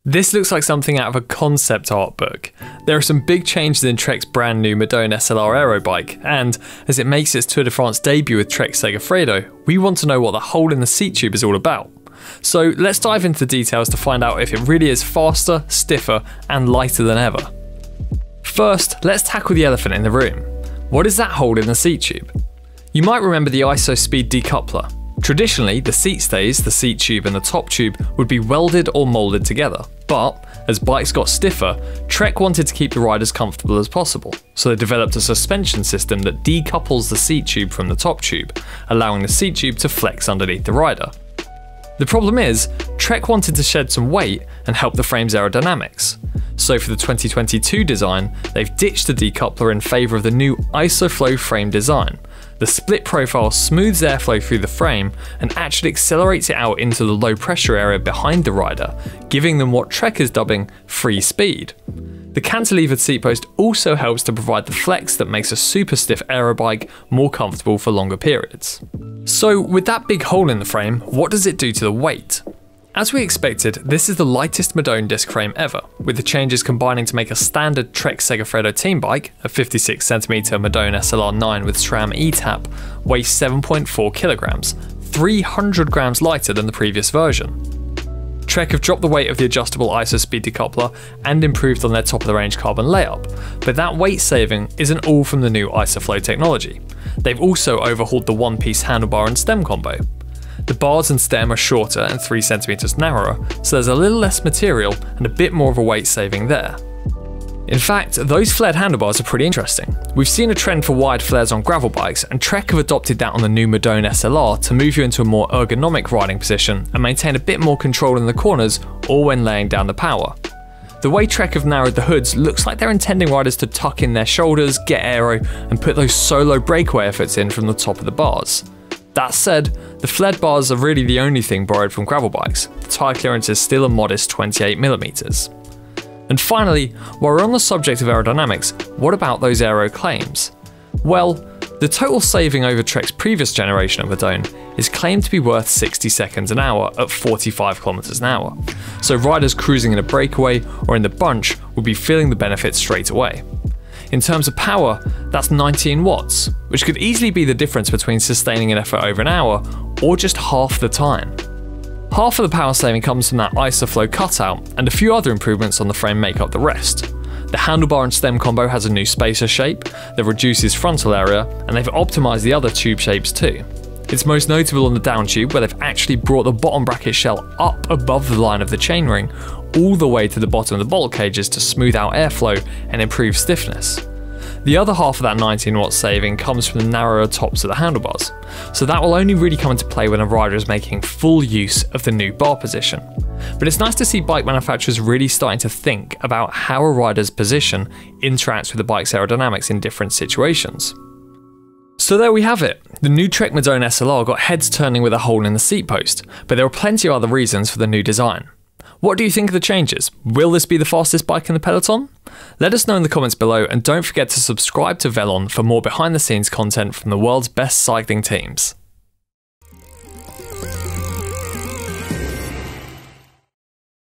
This looks like something out of a concept art book. There are some big changes in Trek's brand new Madone SLR aero bike, and as it makes its Tour de France debut with Trek-Segafredo, we want to know what the hole in the seat tube is all about. So let's dive into the details to find out if it really is faster, stiffer, and lighter than ever. First, let's tackle the elephant in the room. What is that hole in the seat tube? You might remember the ISO speed decoupler. Traditionally, the seat stays, the seat tube and the top tube would be welded or moulded together, but as bikes got stiffer, Trek wanted to keep the riders comfortable as possible, so they developed a suspension system that decouples the seat tube from the top tube, allowing the seat tube to flex underneath the rider. The problem is, Trek wanted to shed some weight and help the frame's aerodynamics. So for the 2022 design, they've ditched the decoupler in favour of the new IsoFlow frame design. The split profile smooths airflow through the frame and actually accelerates it out into the low pressure area behind the rider, giving them what Trek is dubbing free speed. The cantilevered seat post also helps to provide the flex that makes a super stiff aero bike more comfortable for longer periods. So with that big hole in the frame, what does it do to the weight? As we expected, this is the lightest Madone disc frame ever, with the changes combining to make a standard Trek-Segafredo team bike, a 56cm Madone SLR 9 with SRAM E-tap, weigh 7.4 kilograms, 300 grams lighter than the previous version. Trek have dropped the weight of the adjustable ISO speed decoupler and improved on their top-of-the-range carbon layup, but that weight saving isn't all from the new IsoFlow technology. They've also overhauled the one-piece handlebar and stem combo. The bars and stem are shorter and 3cm narrower, so there's a little less material and a bit more of a weight saving there. In fact, those flared handlebars are pretty interesting. We've seen a trend for wide flares on gravel bikes, and Trek have adopted that on the new Madone SLR to move you into a more ergonomic riding position and maintain a bit more control in the corners or when laying down the power. The way Trek have narrowed the hoods looks like they're intending riders to tuck in their shoulders, get aero, and put those solo breakaway efforts in from the top of the bars. That said, the flared bars are really the only thing borrowed from gravel bikes. The tyre clearance is still a modest 28mm. And finally, while we're on the subject of aerodynamics, what about those aero claims? Well, the total saving over Trek's previous generation of Madone is claimed to be worth 60 seconds an hour at 45 km an hour, so riders cruising in a breakaway or in the bunch will be feeling the benefits straight away. In terms of power, that's 19 watts, which could easily be the difference between sustaining an effort over an hour or just half the time. Half of the power saving comes from that IsoFlow cutout, and a few other improvements on the frame make up the rest. The handlebar and stem combo has a new spacer shape that reduces frontal area, and they've optimised the other tube shapes too. It's most notable on the down tube, where they've actually brought the bottom bracket shell up above the line of the chainring, all the way to the bottom of the bolt cages to smooth out airflow and improve stiffness. The other half of that 19 watt saving comes from the narrower tops of the handlebars, so that will only really come into play when a rider is making full use of the new bar position. But it's nice to see bike manufacturers really starting to think about how a rider's position interacts with the bike's aerodynamics in different situations. So there we have it. The new Trek Madone SLR got heads turning with a hole in the seat post, but there are plenty of other reasons for the new design. What do you think of the changes? Will this be the fastest bike in the peloton? Let us know in the comments below, and don't forget to subscribe to Velon for more behind the scenes content from the world's best cycling teams.